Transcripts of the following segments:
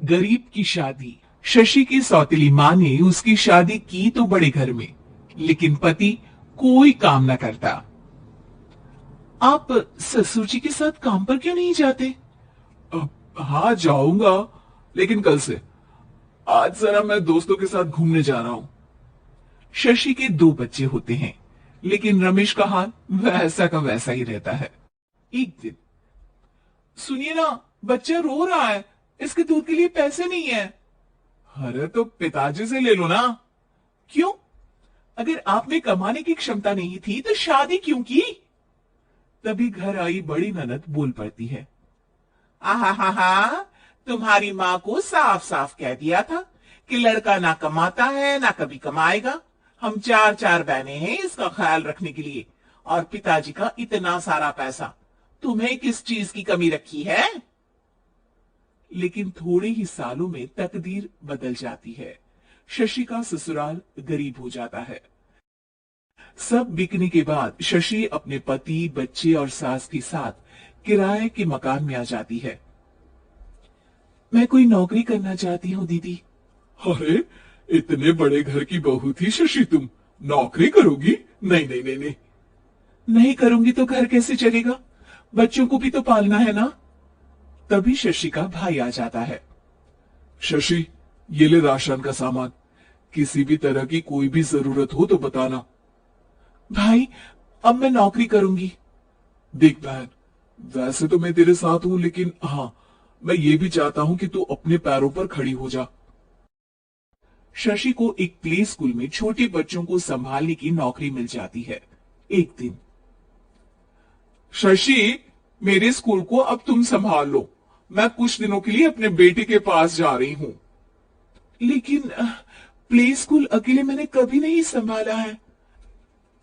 गरीब की शादी। शशि की सौतेली माँ ने उसकी शादी की तो बड़े घर में, लेकिन पति कोई काम न करता। आप ससुर जी के साथ काम पर क्यों नहीं जाते? हाँ जाऊंगा, लेकिन कल से। आज जरा मैं दोस्तों के साथ घूमने जा रहा हूँ। शशि के दो बच्चे होते हैं, लेकिन रमेश का हाल वैसा का वैसा ही रहता है। एक दिन, सुनिए ना, बच्चा रो रहा है, इसके दूध के लिए पैसे नहीं है। अरे तो पिताजी से ले लो ना। क्यों? अगर आप में कमाने की क्षमता नहीं थी तो शादी क्यों की? तभी घर आई बड़ी ननद बोल पड़ती है, आहा हा हा, तुम्हारी माँ को साफ साफ कह दिया था कि लड़का ना कमाता है ना कभी कमाएगा। हम चार चार बहनें हैं इसका ख्याल रखने के लिए, और पिताजी का इतना सारा पैसा, तुम्हें किस चीज की कमी रखी है? लेकिन थोड़े ही सालों में तकदीर बदल जाती है। शशि का ससुराल गरीब हो जाता है। सब बिकने के बाद शशि अपने पति, बच्चे और सास के साथ किराए के मकान में आ जाती है। मैं कोई नौकरी करना चाहती हूँ दीदी। अरे इतने बड़े घर की बहू थी शशि तुम, नौकरी करोगी? नहीं नहीं नहीं नहीं। नहीं करूंगी तो घर कैसे चलेगा? बच्चों को भी तो पालना है ना। तभी शशि का भाई आ जाता है। शशि, ये ले राशन का सामान, किसी भी तरह की कोई भी जरूरत हो तो बताना। भाई, अब मैं नौकरी करूंगी। देख बहन, वैसे तो मैं तेरे साथ हूं, लेकिन हाँ, मैं ये भी चाहता हूं कि तू अपने पैरों पर खड़ी हो जा। शशि को एक प्ले स्कूल में छोटे बच्चों को संभालने की नौकरी मिल जाती है। एक दिन, शशि, मेरे स्कूल को अब तुम संभाल लो, मैं कुछ दिनों के लिए अपने बेटे के पास जा रही हूँ। लेकिन प्ले स्कूल अकेले मैंने कभी नहीं संभाला है।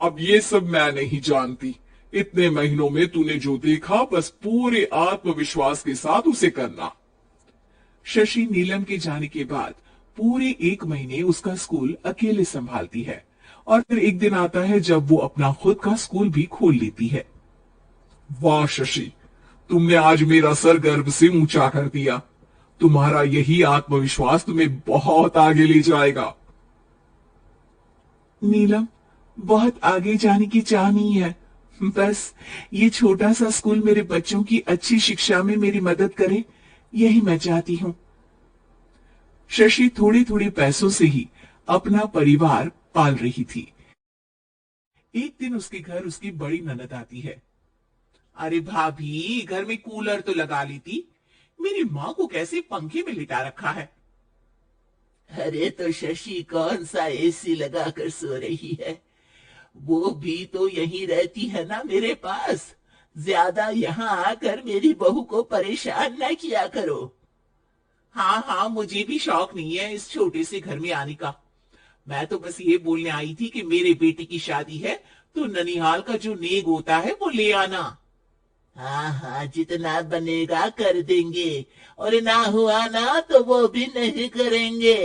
अब ये सब मैं नहीं जानती, इतने महीनों में तूने जो देखा बस पूरे आत्मविश्वास के साथ उसे करना। शशि नीलम के जाने के बाद पूरे एक महीने उसका स्कूल अकेले संभालती है, और फिर एक दिन आता है जब वो अपना खुद का स्कूल भी खोल लेती है। वाह शशि, तुमने आज मेरा सर गर्व से ऊंचा कर दिया। तुम्हारा यही आत्मविश्वास तुम्हें बहुत आगे ले जाएगा। नीलम, बहुत आगे जाने की चाह नहीं है, बस ये छोटा सा स्कूल मेरे बच्चों की अच्छी शिक्षा में मेरी मदद करे, यही मैं चाहती हूँ। शशि थोड़े थोड़े पैसों से ही अपना परिवार पाल रही थी। एक दिन उसके घर उसकी बड़ी ननद आती है। अरे भाभी, घर में कूलर तो लगा ली थी, मेरी माँ को कैसे पंखे में लिटा रखा है? अरे तो शशि कौन सा एसी लगा कर सो रही है? वो भी तो यहीं रहती है ना मेरे पास। ज्यादा यहाँ आकर मेरी बहू को परेशान न किया करो। हाँ हाँ, मुझे भी शौक नहीं है इस छोटे से घर में आने का। मैं तो बस ये बोलने आई थी कि मेरे बेटे की शादी है तो ननिहाल का जो नेग होता है वो ले आना। हाँ हाँ, जितना बनेगा कर देंगे, और ना हुआ ना तो वो भी नहीं करेंगे।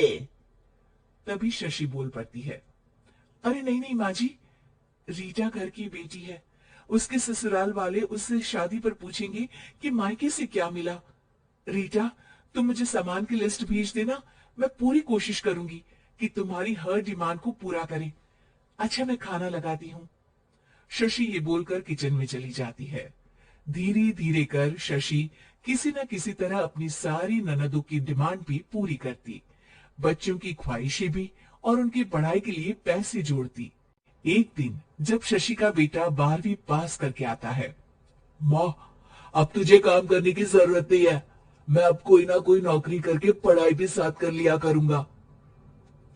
तभी शशि बोल पड़ती है, अरे नहीं नहीं माँ जी, रीटा घर की बेटी है, उसके ससुराल वाले उससे शादी पर पूछेंगे कि मायके से क्या मिला। रीटा, तुम मुझे सामान की लिस्ट भेज देना, मैं पूरी कोशिश करूंगी कि तुम्हारी हर डिमांड को पूरा करें। अच्छा, मैं खाना लगाती हूँ। शशि ये बोलकर किचन में चली जाती है। धीरे धीरे कर शशि किसी न किसी तरह अपनी सारी ननदों की डिमांड भी पूरी करती, बच्चों की ख्वाहिशें भी, और उनकी पढ़ाई के लिए पैसे जोड़ती। एक दिन जब शशि का बेटा 12वीं पास करके आता है, माँ, अब तुझे काम करने की जरूरत नहीं है, मैं अब कोई ना कोई नौकरी करके पढ़ाई भी साथ कर लिया करूंगा।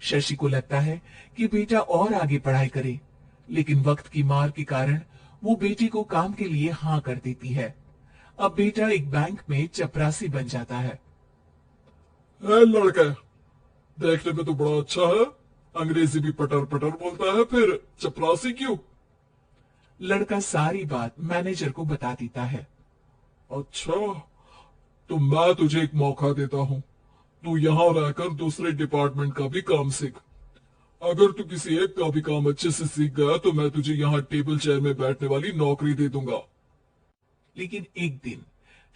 शशि को लगता है कि बेटा और आगे पढ़ाई करे, लेकिन वक्त की मार के कारण वो बेटे को काम के लिए हाँ कर देती है। अब बेटा एक बैंक में चपरासी बन जाता है। ए लड़का, देखने में तो बड़ा अच्छा है, अंग्रेजी भी पटर पटर बोलता है, फिर चपरासी क्यों? लड़का सारी बात मैनेजर को बता देता है। अच्छा, तो मैं तुझे एक मौका देता हूँ, तू यहाँ रहकर दूसरे डिपार्टमेंट का भी काम सीख। अगर तू किसी एक का भी काम अच्छे से सीख गया तो मैं तुझे यहाँ टेबल चेयर में बैठने वाली नौकरी दे दूंगा। लेकिन एक दिन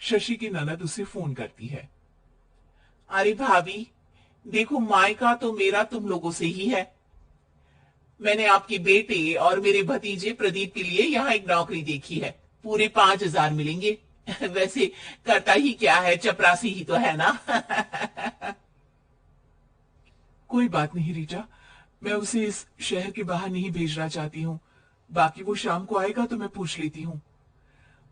शशि की ननद उसे फोन करती है। अरे भाभी, देखो मायका तो मेरा तुम लोगों से ही है। मैंने आपके बेटे और मेरे भतीजे प्रदीप के लिए यहाँ एक नौकरी देखी है, पूरे 5,000 मिलेंगे। वैसे करता ही क्या है, चपरासी ही तो है ना। कोई बात नहीं रीटा, मैं उसे इस शहर के बाहर नहीं भेजना चाहती हूँ। बाकी वो शाम को आएगा तो मैं पूछ लेती हूँ।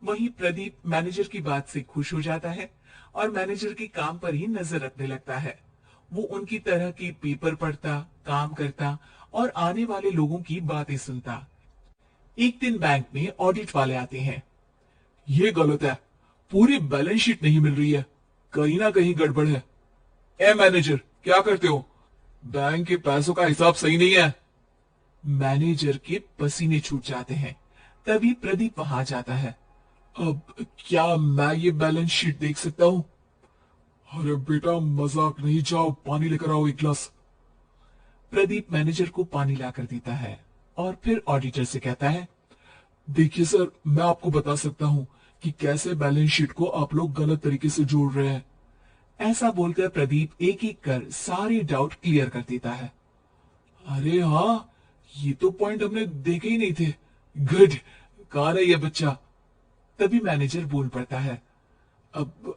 वहीं प्रदीप मैनेजर की बात से खुश हो जाता है और मैनेजर के काम पर ही नजर रखने लगता है। वो उनकी तरह की पेपर पढ़ता, काम करता और आने वाले लोगों की बातें सुनता। एक दिन बैंक में ऑडिट वाले आते हैं। ये गलत है, पूरी बैलेंस शीट नहीं मिल रही है, कहीं ना कहीं गड़बड़ है। ए मैनेजर, क्या करते हो? बैंक के पैसों का हिसाब सही नहीं है। मैनेजर के पसीने छूट जाते हैं। तभी प्रदीप वहां जाता है। अब क्या मैं ये बैलेंस शीट देख सकता हूँ? अरे बेटा मजाक नहीं, जाओ पानी लेकर आओ एक गिलास। प्रदीप मैनेजर को पानी लाकर देता है और फिर ऑडिटर से कहता है, देखिए सर, मैं आपको बता सकता हूँ कि कैसे बैलेंस शीट को आप लोग गलत तरीके से जोड़ रहे हैं। ऐसा बोलकर प्रदीप एक एक कर सारे डाउट क्लियर कर देता है। अरे हाँ, ये तो पॉइंट हमने देखे ही नहीं थे। गुड, कहाँ है ये बच्चा? तभी मैनेजर बोल पड़ता है, अब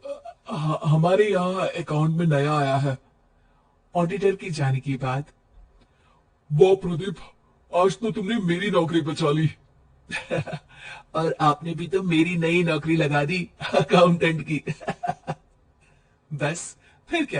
हमारे यहाँ अकाउंट में नया आया है। ऑडिटर के जाने के बाद, वाह प्रदीप, आज तो तुमने मेरी नौकरी बचा ली। और आपने भी तो मेरी नई नौकरी लगा दी अकाउंटेंट की। बस फिर क्या।